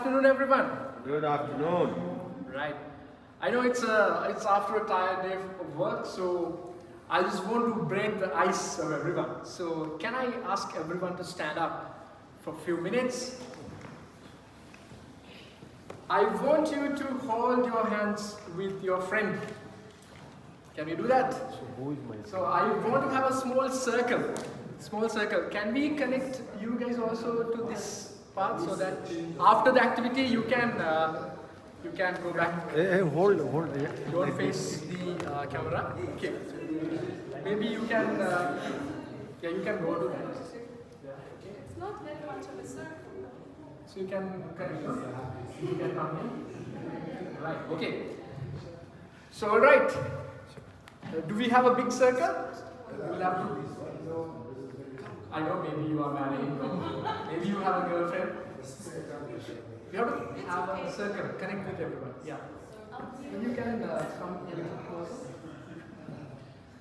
afternoon, everyone. Good afternoon. Right. I know it's after a tired day of work, so I just want to break the ice of everyone. So can I ask everyone to stand up for a few minutes? I want you to hold your hands with your friend. Can you do that? Who is my So I want to have a small circle. Small circle. Can we connect you guys also to this part so that after the activity you can go back. Hey, hold. Yeah. Don't face the camera. Okay. Maybe you can you can go to that. It's not very much of a circle. So you can come in. Right. Okay. So all right. Do we have a big circle? We'll have to. I know maybe you are married. Maybe you have a girlfriend. You have to have a circle. Connect with everyone. Yeah. And you can come a little closer.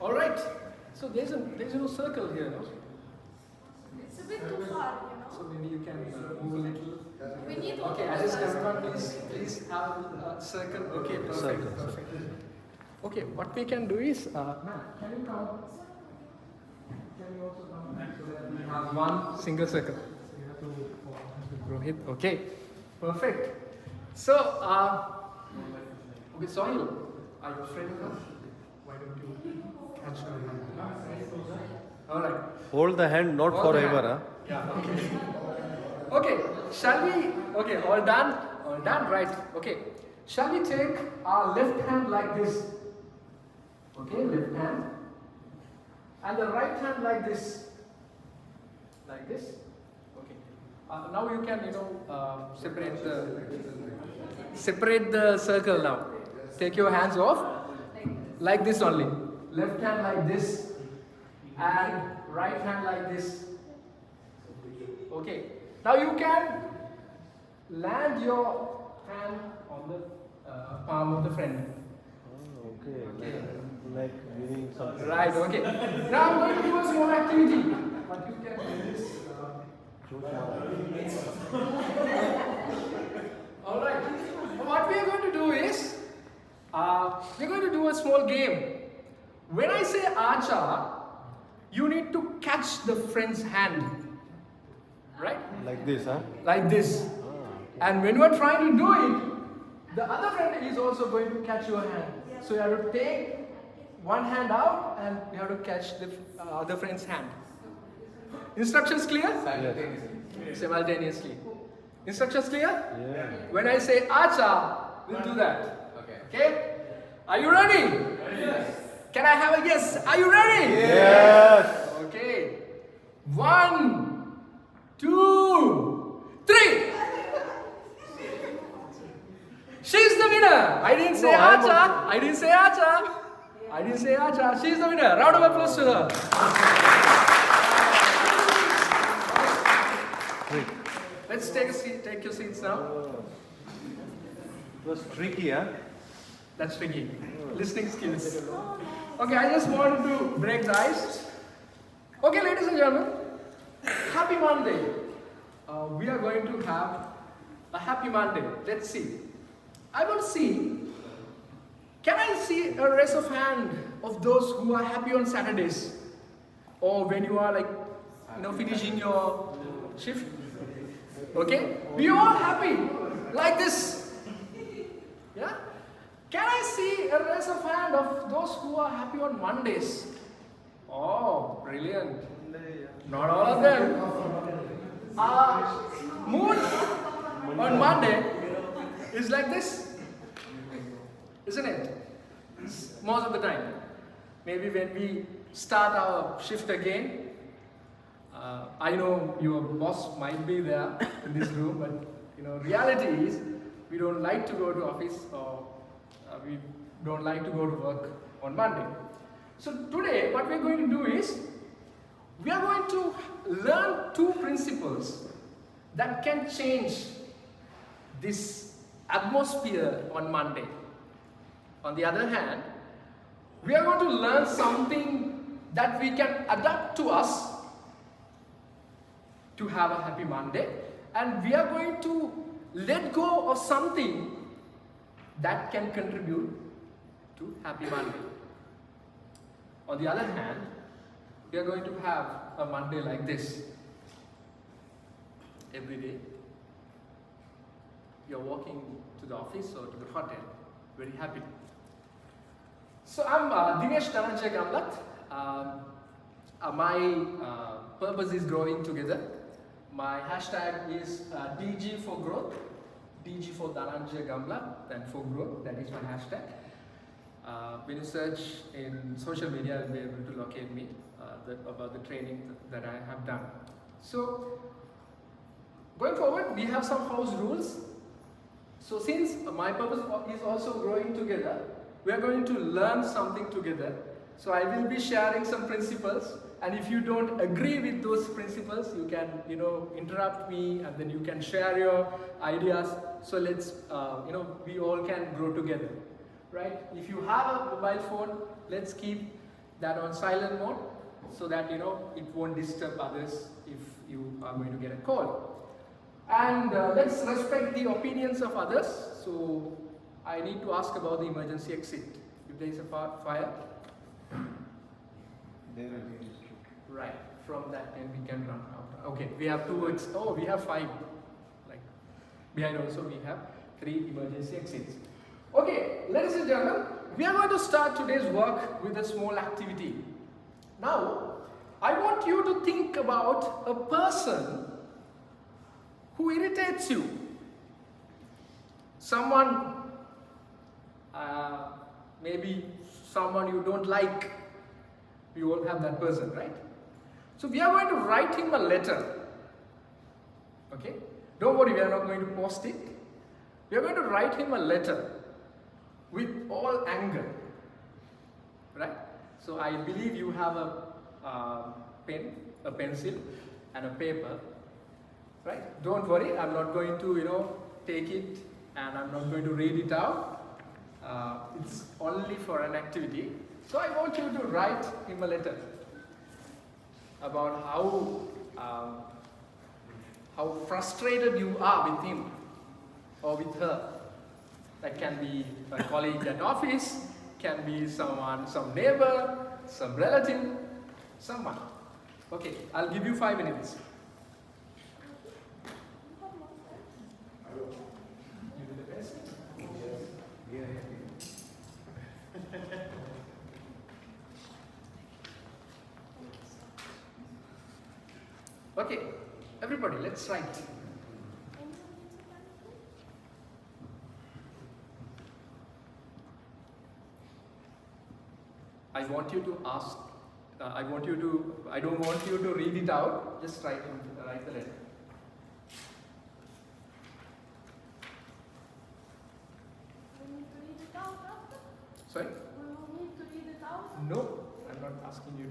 All right. So there's no circle here, no? It's a bit too far, So maybe you can move a little. We need all Okay, the I just others. everyone please have a circle. Okay, perfect, Circle, perfect. Okay, what we can do is, ma'am, can you come? Can you also come so that we have one single circle? So you have to Rohit. Okay, perfect. So, okay, Sohil, are you afraid of us? Why don't you catch your hand? All right. Hold the hand, not Hold the forever. hand. Yeah, okay. Okay, shall we? Okay, all done? All done, right. Okay. Shall we take our left hand like this? Okay, left hand. And the right hand like this. Like this. Okay. Now you can, separate the circle now. Take your hands off. Like this only. Left hand like this. And right hand like this. Okay. Now you can land your hand on the palm of the friend. Oh, okay. Like giving something. Right, okay. Now I'm going to do a small activity. But you can do this. Alright. What we are going to do is, we're going to do a small game. When I say acha, you need to catch the friend's hand. Right? Like this, huh? Like this. And when you are trying to do it, the other friend is also going to catch your hand. So you have to take one hand out and you have to catch the other friend's hand. Instructions clear? Simultaneously. Instructions clear? Yeah. When I say acha, we'll do that. Okay? Are you ready? Yes. Can I have a yes? Are you ready? Yes. Okay. 1, 2, 3. She's the winner. I didn't say acha. I didn't say acha. I didn't say acha. She's the winner. Round of applause to her. Great. Let's take a seat. Take your seats now. It was tricky, huh? That's tricky. Listening skills. Okay, I just wanted to break the ice. Okay, ladies and gentlemen, happy Monday. We are going to have a happy Monday. Let's see. I want to see. Can I see a raise of hand of those who are happy on Saturdays, or when you are finishing your shift? Okay, we all happy like this. Yeah. Can I see a raise of hand of those who are happy on Mondays? Oh, brilliant. Not all of them. Mood on Monday is like this, isn't it? Most of the time. Maybe when we start our shift again, I know your boss might be there in this room, but reality is we don't like to go to office or we don't like to go to work on Monday. So today what we're going to do is we are going to learn 2 principles that can change this atmosphere on Monday. On the other hand, we are going to learn something that we can adapt to us to have a happy Monday, and we are going to let go of something that can contribute to Happy Monday. On the other hand, we are going to have a Monday like this. Every day, you're walking to the office or to the hotel, very happy. So I'm Dinesh Dhananjay Gamlat. My purpose is growing together. My hashtag is DG for growth, DG for Dhananjay Gamlat, and for growth, that is my hashtag. When you search in social media, you'll be able to locate me about the training that I have done. So, going forward, we have some house rules. So since my purpose is also growing together, we are going to learn something together. So I will be sharing some principles, and if you don't agree with those principles, you can, interrupt me, and then you can share your ideas. So let's, we all can grow together, right? If you have a mobile phone, let's keep that on silent mode, so that it won't disturb others if you are going to get a call. And let's respect the opinions of others. So I need to ask about the emergency exit. If there is a fire, There will be. right, from that then we can run out. Okay, we have we have 5. Like behind also we have 3 emergency exits. Okay, ladies and gentlemen, we are going to start today's work with a small activity. Now, I want you to think about a person who irritates you. Someone, maybe someone you don't like. You all have that person, right? So we are going to write him a letter. Okay? Don't worry, we are not going to post it. We are going to write him a letter with all anger. Right? So I believe you have a pen, a pencil, and a paper. Right? Don't worry, I'm not going to, take it and I'm not going to read it out. It's only for an activity. So I want you to write him a letter about how frustrated you are with him or with her. That can be a colleague at office, can be someone, some neighbor, some relative, someone. Okay, I'll give you 5 minutes. You do the best. Yeah. Okay, everybody, let's write. I want you to ask, I don't want you to read it out, just write the letter. We need to read it out after? Sorry? We will need to read it out? No, I'm not asking you to.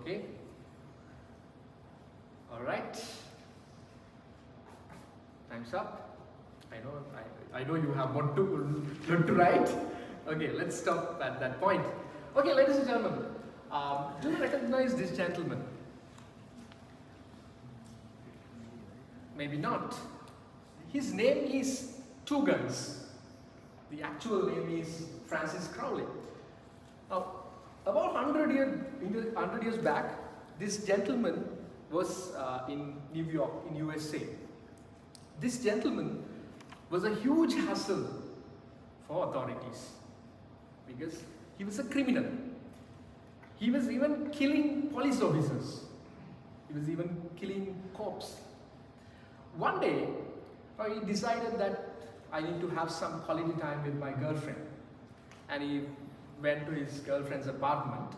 Okay. All right. Time's up. I know you have more to write. Okay, let's stop at that point. Okay, ladies and gentlemen, do you recognize this gentleman? Maybe not. His name is Two Guns. The actual name is Francis Crowley. Now, about 100 years back, this gentleman was in New York, in USA. This gentleman was a huge hassle for authorities because he was a criminal. He was even killing police officers. He was even killing cops. One day, he decided that I need to have some quality time with my girlfriend. And he went to his girlfriend's apartment,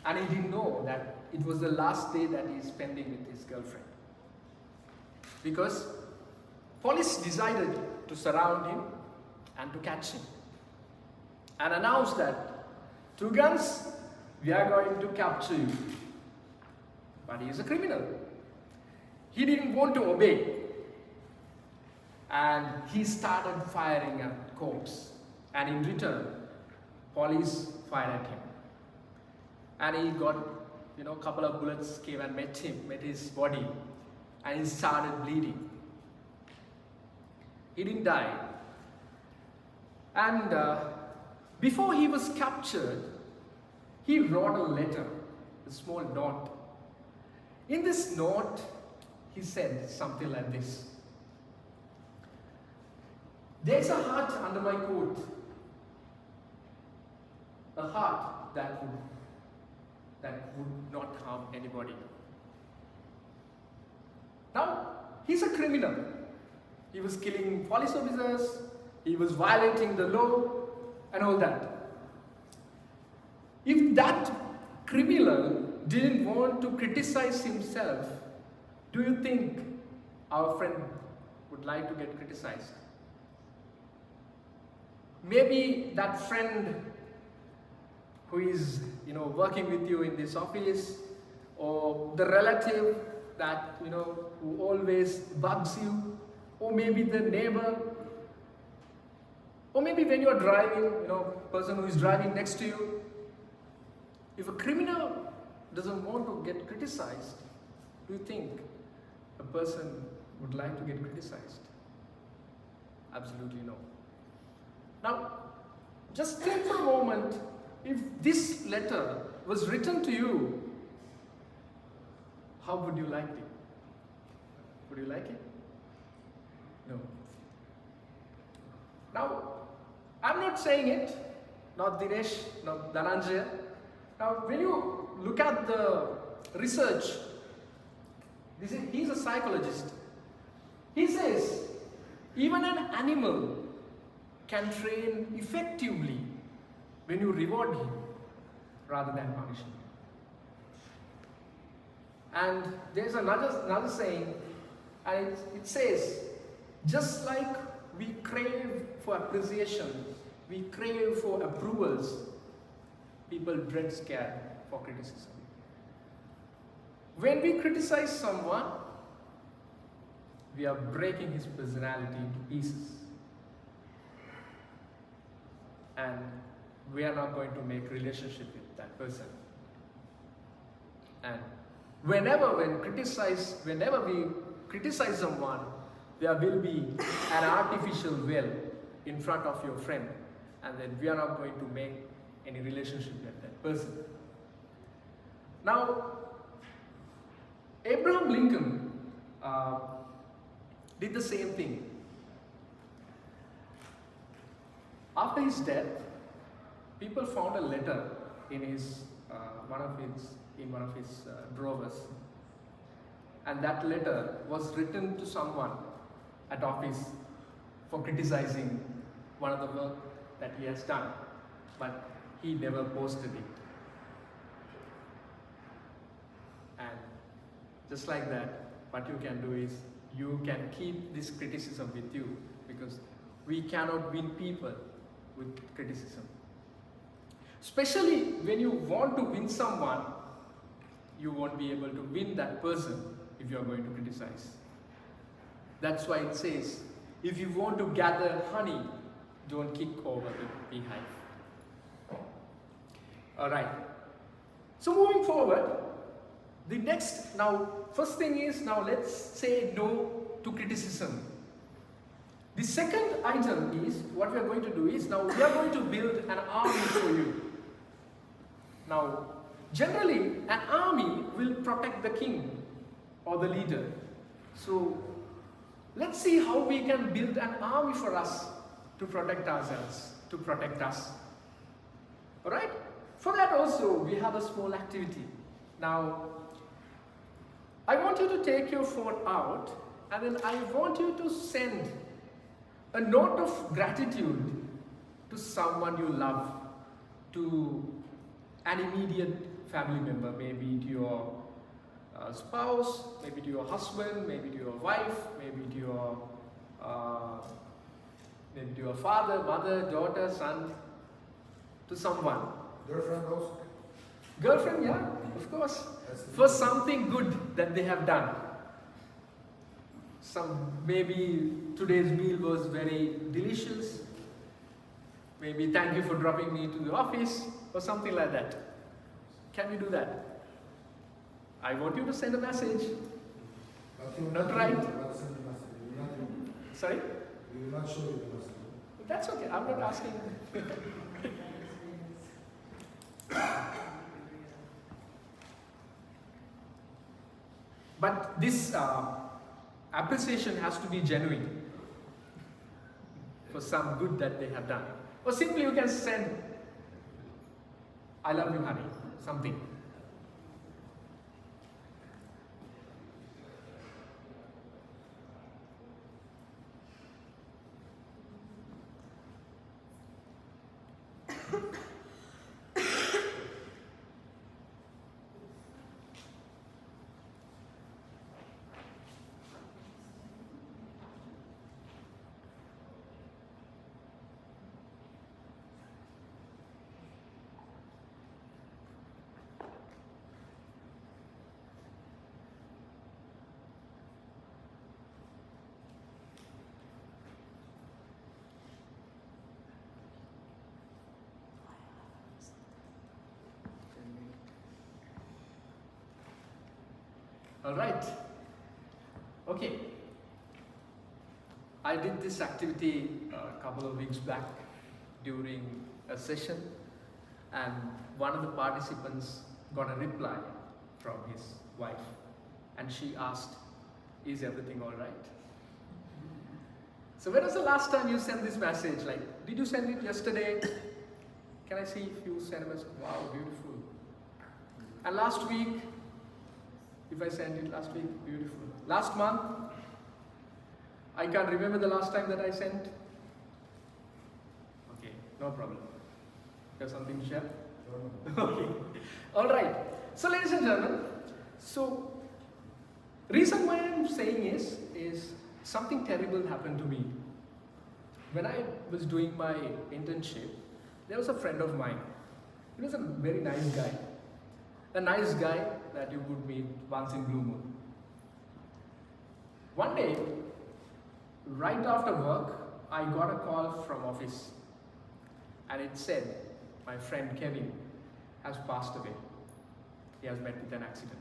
and he didn't know that it was the last day that he's spending with his girlfriend. Because police decided to surround him and to catch him and announce that, Two Guns, we are going to capture you. But he is a criminal. He didn't want to obey. And he started firing at cops. And in return, police fired at him. And he got, a couple of bullets came and met his body. And he started bleeding. He didn't die. And before he was captured, he wrote a letter, a small note. In this note, he said something like this. There's a heart under my coat. A heart that would not harm anybody. Now, he's a criminal. He was killing police officers, he was violating the law, and all that. If that criminal didn't want to criticize himself, do you think our friend would like to get criticized? Maybe that friend who is, working with you in this office, or the relative that, who always bugs you, or maybe the neighbor, or maybe when you're driving, person who is driving next to you. If a criminal doesn't want to get criticized, do you think a person would like to get criticized? Absolutely no. Now, just think for a moment, if this letter was written to you, how would you like it? Would you like it? No. Now, I'm not saying it, not Dinesh, not Dhananjaya. Now, when you look at the research, he's a psychologist. He says, even an animal can train effectively when you reward him rather than punish him. And there's another saying, and it says, just like we crave for appreciation, we crave for approvals, people dread scared for criticism. When we criticize someone, we are breaking his personality into pieces. And we are not going to make relationship with that person. And whenever we criticize someone, there will be an artificial well in front of your friend, and then we are not going to make any relationship with that person. Now, Abraham Lincoln did the same thing. After his death, people found a letter in one of his drawers, and that letter was written to someone at office for criticizing one of the work that he has done, but he never posted it. And just like that, what you can do is you can keep this criticism with you, because we cannot win people with criticism. Especially when you want to win someone, you won't be able to win that person if you are going to criticize. That's why it says, if you want to gather honey, don't kick over the beehive. Alright. So moving forward, the next, now first thing is, now let's say no to criticism. The second item is, what we are going to do is, now we are going to build an army for you. Now, generally, an army will protect the king or the leader. So, let's see how we can build an army for us to protect ourselves, to protect us. Alright? For that also, we have a small activity. Now, I want you to take your phone out and then I want you to send a note of gratitude to someone you love, to an immediate family member, maybe to your spouse, maybe to your husband, maybe to your wife, maybe to your father, mother, daughter, son, to someone. Girlfriend also? Girlfriend, yeah, of course. For something good that they have done. Maybe today's meal was very delicious. Maybe thank you for dropping me to the office or something like that. Can we do that? I want you to send a message. But you will Not not right. do it, but send the message. You will not do it. Sorry? You will not show you the message. That's okay, I'm not asking. But this appreciation has to be genuine for some good that they have done. Or simply you can send, I love you honey, something. All right. Okay. I did this activity a couple of weeks back during a session, and one of the participants got a reply from his wife, and she asked, "Is everything all right?" So when was the last time you sent this message? Like, did you send it yesterday? Can I see if you sent a message? Wow, beautiful. And last week, if I sent it last week, beautiful. Last month, I can't remember the last time that I sent. Okay, no problem. You have something to share? Okay. All right. So, ladies and gentlemen, so reason why I'm saying is something terrible happened to me. When I was doing my internship, there was a friend of mine. He was a very nice guy. A nice guy that you would meet once in blue moon. One day, right after work, I got a call from office, and it said, my friend Kevin has passed away. He has met with an accident.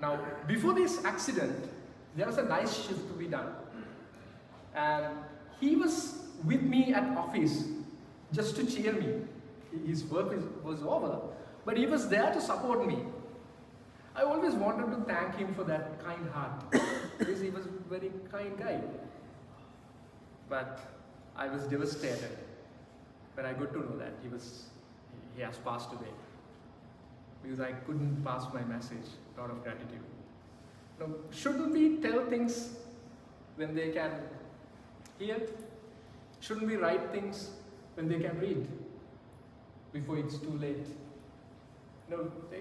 Now, before this accident, there was a nice shift to be done. And he was with me at office just to cheer me. His work was over, but he was there to support me. I always wanted to thank him for that kind heart, because he was a very kind guy. But I was devastated when I got to know that he has passed away, because I couldn't pass my message out of gratitude. Now, shouldn't we tell things when they can hear? Shouldn't we write things when they can read before it's too late? Now,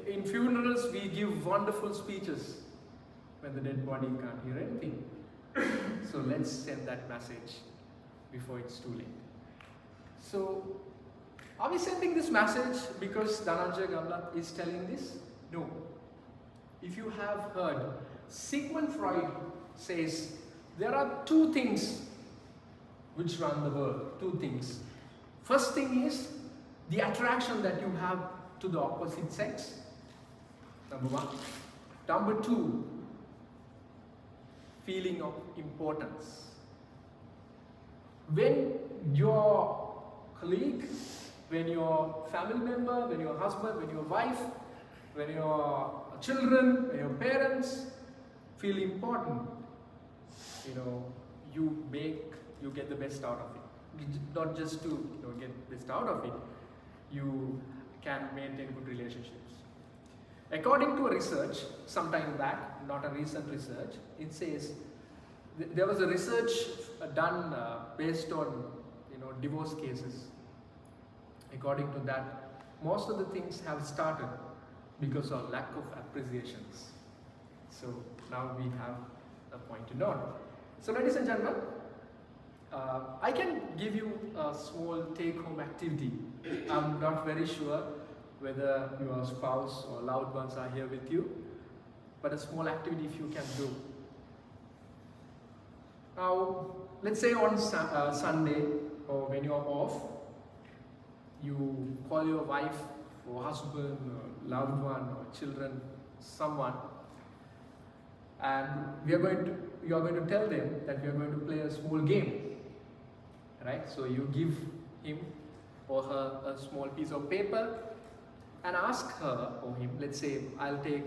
in funerals, we give wonderful speeches when the dead body can't hear anything. So let's send that message before it's too late. So Are we sending this message because Dhananjay Gamlat is telling this? No. If you have heard, Sigmund Freud says there are two things which run the world. Two things. First thing is the attraction that you have to the opposite sex. Number one. Number two, feeling of importance. When your colleague, when your family member, when your husband, when your wife, when your children, when your parents feel important, you get the best out of it. Not just to get the best out of it, you can maintain good relationships. According to a research some time back, not a recent research, it says there was a research done based on divorce cases. According to that, most of the things have started because of lack of appreciations. So now we have a point to note. So ladies and gentlemen, I can give you a small take-home activity. I'm not very sure whether your spouse or loved ones are here with you, but a small activity if you can do. Now, let's say on Sunday or when you're off, you call your wife or husband or loved one or children, someone, and you are going to tell them that we are going to play a small game, right? So you give him or her a small piece of paper and ask her or him, let's say I'll take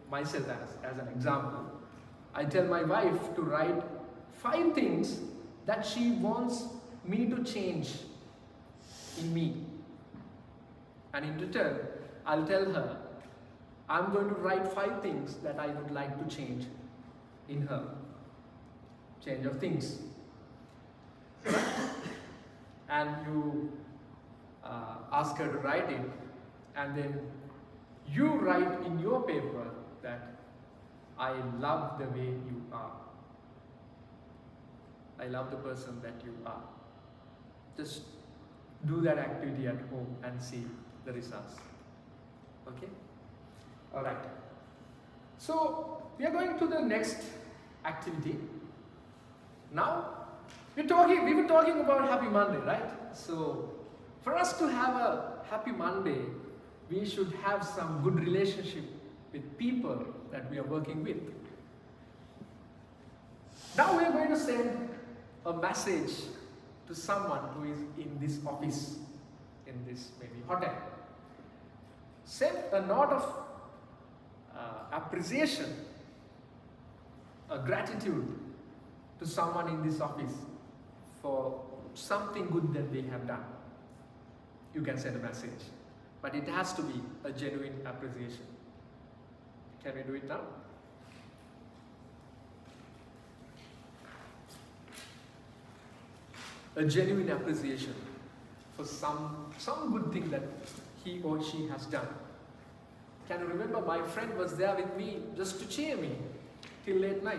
myself as an example. I tell my wife to write 5 things that she wants me to change in me. And in return, I'll tell her, I'm going to write 5 things that I would like to change in her. Change of things. And you ask her to write it, and then you write in your paper that I love the way you are. I love the person that you are. Just do that activity at home and see the results. Okay? Alright. So we are going to the next activity. Now we were talking about Happy Monday, right? So for us to have a Happy Monday, we should have some good relationship with people that we are working with. Now we are going to send a message to someone who is in this office, in this maybe hotel. Send a note of appreciation, a gratitude to someone in this office for something good that they have done. You can send a message, but it has to be a genuine appreciation. Can we do it now? A genuine appreciation for some good thing that he or she has done. Can you remember my friend was there with me just to cheer me till late night?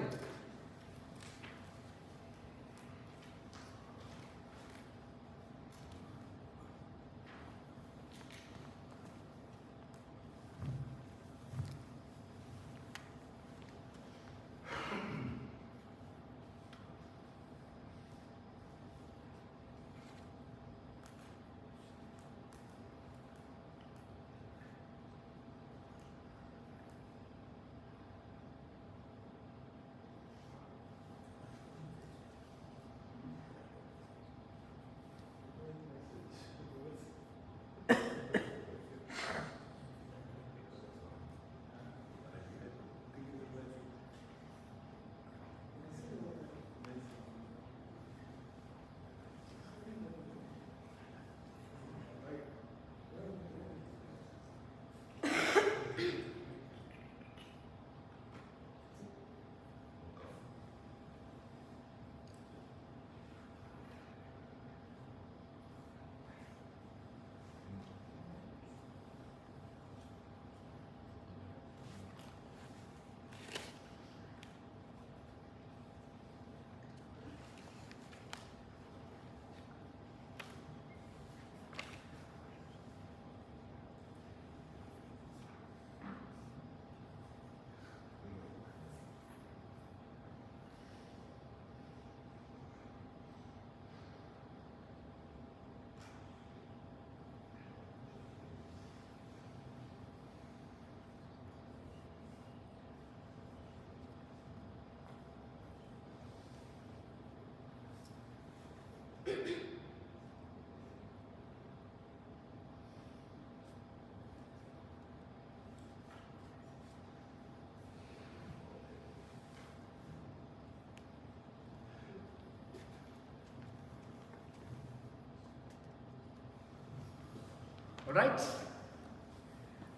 Right?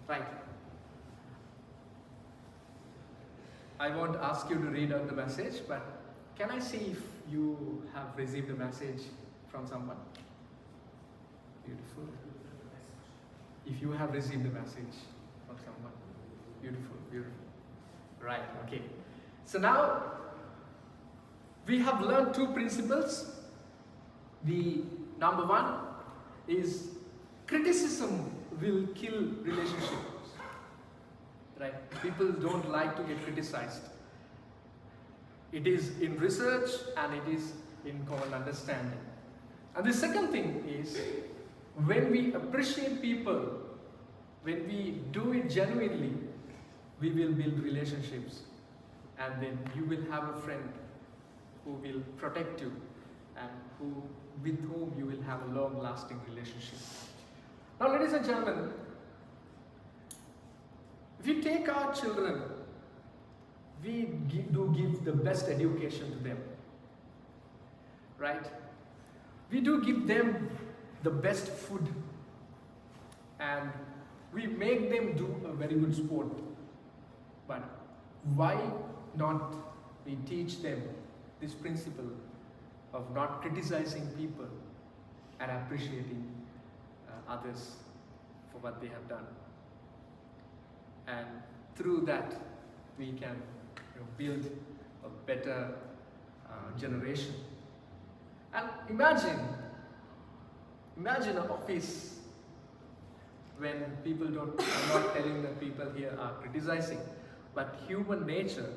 Right. I won't ask you to read out the message, but can I see if you have received a message from someone? Beautiful. If you have received a message from someone. Beautiful, beautiful. Right, okay. So now we have learned two principles. The number one is criticism will kill relationships. Right? People don't like to get criticized. It is in research and it is in common understanding. And the second thing is when we appreciate people, when we do it genuinely, we will build relationships, and then you will have a friend who will protect you and with whom you will have a long-lasting relationship. Now, ladies and gentlemen, if you take our children, we do give the best education to them, right? We do give them the best food, and we make them do a very good sport. But why not we teach them this principle of not criticizing people and appreciating others for what they have done? And through that, we can build a better generation. And imagine an office when people I'm not telling that people here are criticizing, but human nature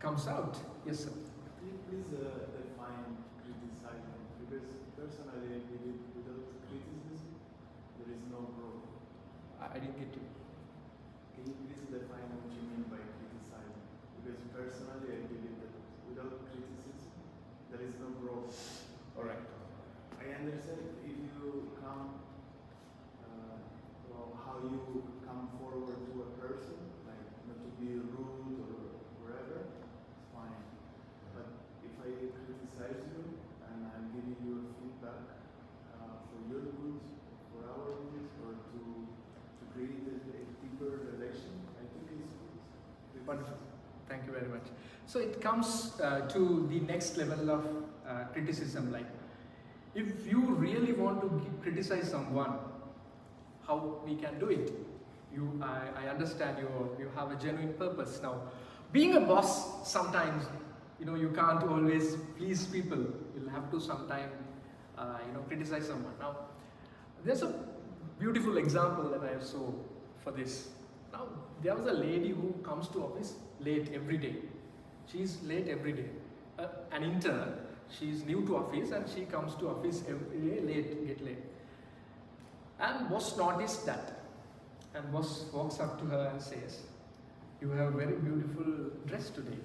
comes out. Yes, sir. Can you please define criticizing? Because personally, I believe without criticism, there is no growth. I didn't get you. Can you please define what you mean by criticizing? Because personally, I believe that without criticism, there is no growth. All right. I understand if you come, how you come forward to a person, like not to be rude or whatever, it's fine. But if I criticize you and I'm giving you a feedback for your good, for our good, or to create a deeper relation, I think it's good. Wonderful. Thank you very much. So it comes to the next level of criticism. Like, if you really want to criticize someone, how we can do it? I understand you have a genuine purpose. Now, being a boss, sometimes you can't always please people. You'll have to sometimes criticize someone. Now, there's a beautiful example that I saw for this. Now, there was a lady who comes to office late every day. She's late every day. An intern. She's new to office and she comes to office every day get late. And boss noticed that. And boss walks up to her and says, "You have a very beautiful dress today."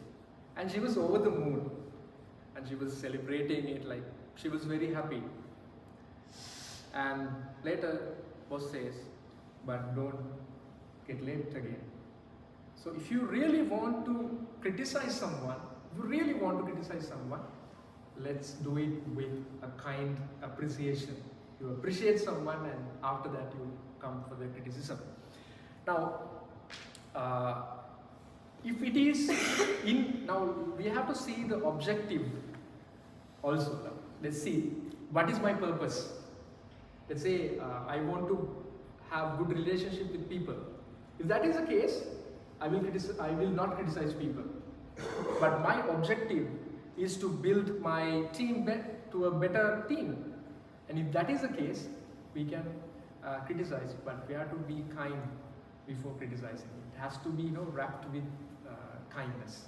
And she was over the moon. And she was celebrating it, like she was very happy. And later, boss says, "But don't get late again." So if you really want to criticize someone, let's do it with a kind appreciation. You appreciate someone and after that you come for the criticism. Now, if it is now we have to see the objective also. Now, let's see, what is my purpose? Let's say I want to have good relationship with people. If that is the case, I will not criticize people. But my objective is to build my team to a better team. And if that is the case, we can criticize, but we have to be kind before criticizing. It has to be wrapped with kindness.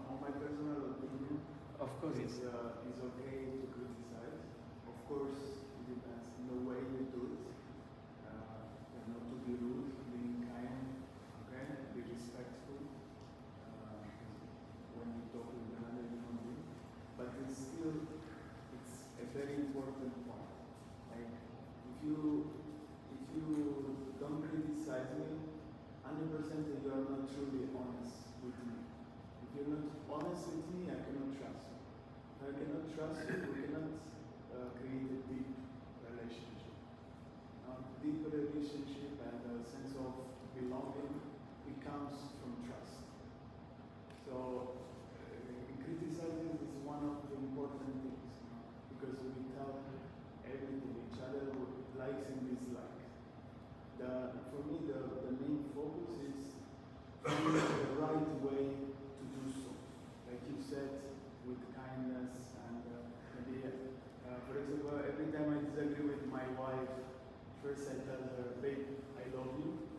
On my personal opinion, Of course, it's okay to criticize. Of course, it depends on the way you do it. Not to be rude, being kind, okay, be respectful when you talk with another human being. But it's still likes and dislikes. For me, the main focus is finding the right way to do so. Like you said, with kindness and maybe, for example, every time I disagree with my wife, first I tell her, babe, I love you,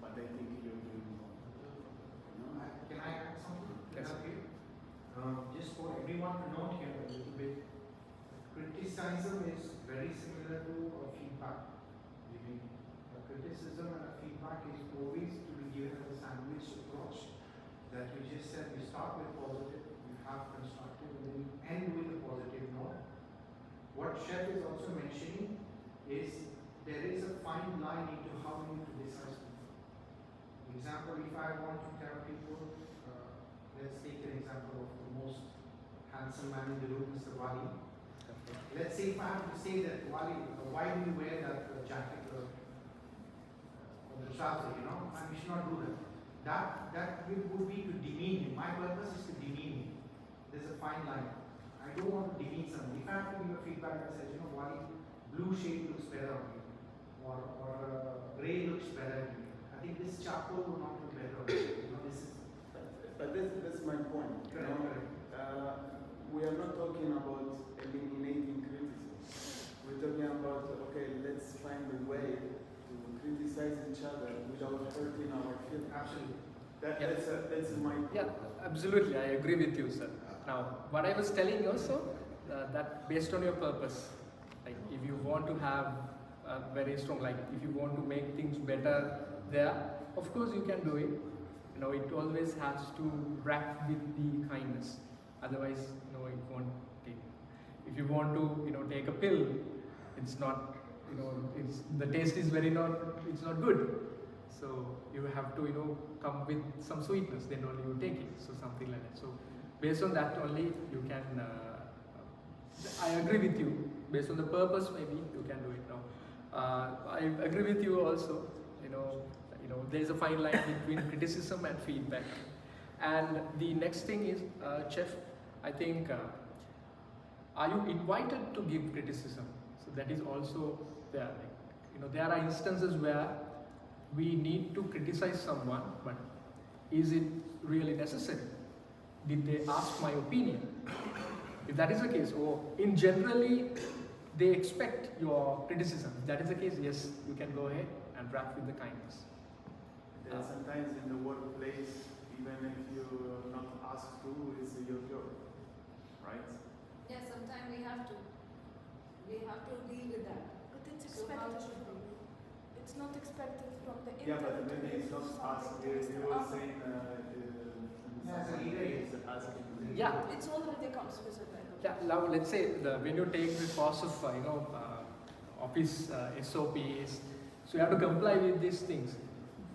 but I think you're doing wrong. You know? Can I add something? Yes. Okay. Just for everyone to note here a little bit, criticism is very similar to a feedback giving. A criticism and a feedback is always to be given as a sandwich approach. That you just said, we start with positive, we have constructive, and then we end with a positive note. What Chef is also mentioning is there is a fine line into how you criticize people. For example, if I want to tell people, let's take an example of the most handsome man in the room, Mr. Wali. Let's say if I have to say that, Wali, why do you wear that jacket or the trouser, you know? And we should not do that. That would be to demean him. My purpose is to demean him. There's a fine line. I don't want to demean someone. If I have to give a feedback that says, you know, Wali, blue shade looks better on you, or gray looks better on you. I think this charcoal will not look better on you. You know, this is. But that's my point. You know? We are not talking about eliminating criticism. We're talking about, okay, let's find a way to criticize each other without hurting our feelings. Absolutely. That's my point. Yeah, absolutely. I agree with you, sir. Now, what I was telling also, that based on your purpose, like if you want to have a very strong, like if you want to make things better there, of course you can do it. You know, it always has to wrap with the kindness. Otherwise, you know, it won't take. If you want to, you know, take a pill, it's not, you know, the taste is it's not good. So you have to, you know, come with some sweetness, then only you take it. So something like that. So based on that only you can, I agree with you. Based on the purpose, maybe you can do it now. I agree with you also, you know, there is a fine line between criticism and feedback. And the next thing is, Chef, I think, are you invited to give criticism? So that is also there. Like, you know, there are instances where we need to criticize someone, but is it really necessary? Did they ask my opinion? If that is the case, or in generally they expect your criticism. If that is the case, yes, you can go ahead and wrap with the kindness. Sometimes in the workplace, even if you're not asked to, it's your job, right? Yeah, sometimes we have to. We have to deal with that. But it's So how expected should from we? you. It's not expected from the Yeah, but intern to maybe it's give not something asked. to You Mr. were Ahmed. saying Yeah, so either is asking. Yeah. It's already comes with a letter. Yeah, now let's say when you take the course of office SOPs, so you have to comply with these things.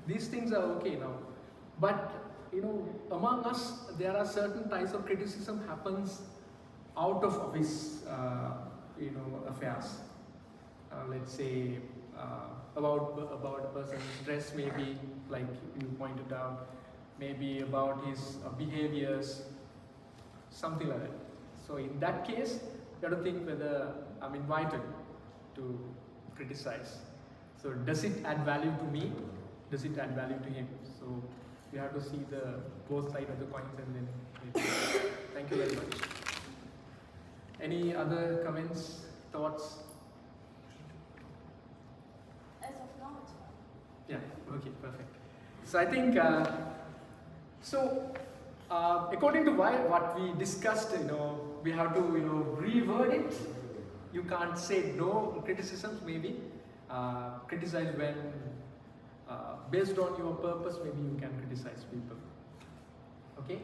These things are okay now, but you know, among us there are certain types of criticism happens out of office affairs. Let's say about a person's dress, maybe like you pointed out, maybe about his behaviors, something like that. So in that case, you have to think whether I'm invited to criticize. So does it add value to me? Does it add value to him? So you have to see the both sides of the coins and then. Thank you very much. Any other comments, thoughts? As of now, it's fine. Yeah. Okay. Perfect. So I think. According to what we discussed, we have to, reword it. You can't say no criticisms, maybe. Criticize when, based on your purpose, maybe you can criticize people. Okay?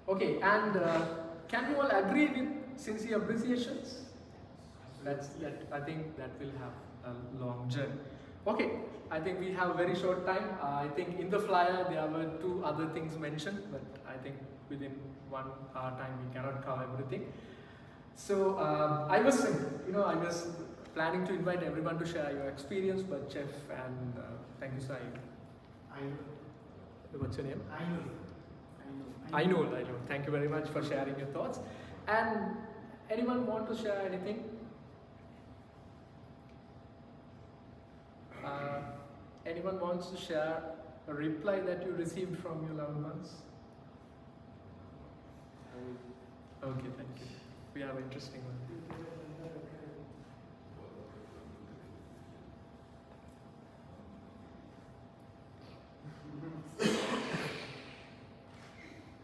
Okay, and can you all agree with sincere appreciations? I think that will have a long journey. Okay, I think we have a very short time. I think in the flyer there were 2 other things mentioned, but I think within 1 hour time we cannot cover everything. So I was planning to invite everyone to share your experience, but Chef and thank you, Sai. What's your name? I know. Thank you very much for sharing your thoughts. And anyone want to share anything? anyone wants to share a reply that you received from your loved ones? Okay, thank you. We have an interesting one.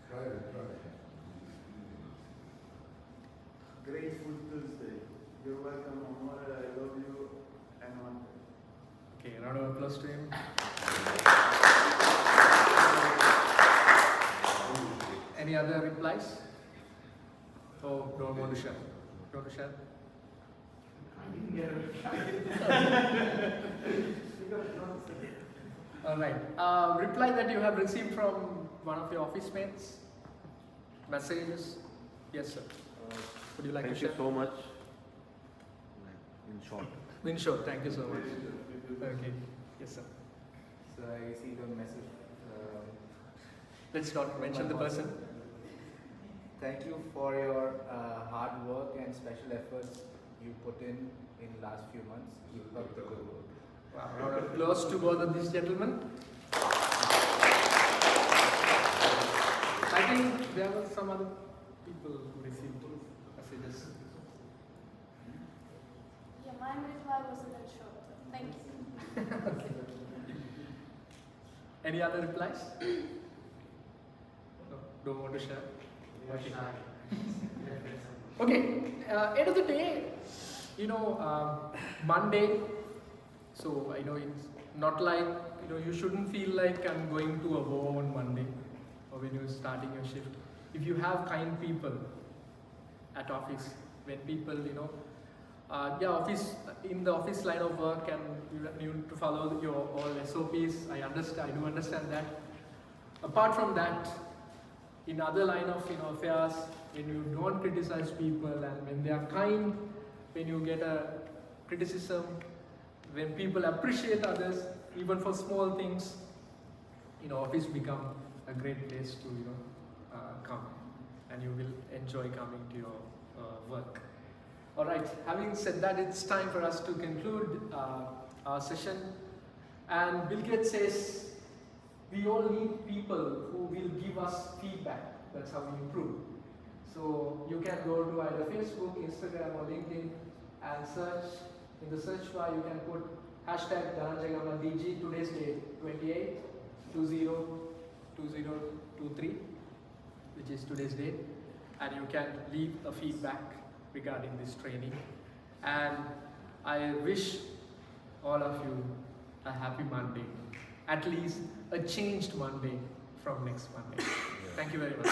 Try it, try it. Grateful Tuesday. You're welcome, Amore. I love you. And one. Okay, round of applause to him. Any other replies? Oh, don't want to share. Don't want to share? I didn't get a All right. Reply that you have received from one of your office mates? Messages? Yes, sir. Would you like Thank to share? you so much. In short. In short, thank you so much. Okay. Yes, sir. So I received a message. Let's not mention the person. Thank you for your hard work and special efforts you put in last few months. Keep up the good work. Wow, round of applause to both of these gentlemen. I think there were some other people who received messages. Yeah, my reply was a bit short. Thank you. Any other replies? No, don't want to share. Okay. Okay. End of the day, Monday. So I know it's not like you shouldn't feel like I'm going to a war on Monday, or when you're starting your shift. If you have kind people at office, when people office in the office line of work, and you need to follow your all SOPs. I do understand that. Apart from that, in other line of affairs, when you don't criticize people and when they are kind, when you get a criticism, when people appreciate others, even for small things, office become a great place to come, and you will enjoy coming to your work. All right. Having said that, it's time for us to conclude our session. And Bill Gates says we all need people who will give us feedback. That's how we improve. So you can go to either Facebook, Instagram, or LinkedIn and search. In the search bar, you can put hashtag DhananjayGammaDG, today's date 28/20/2023, which is today's date, and you can leave a feedback regarding this training. And I wish all of you a happy Monday, at least a changed Monday from next Monday. Thank you very much.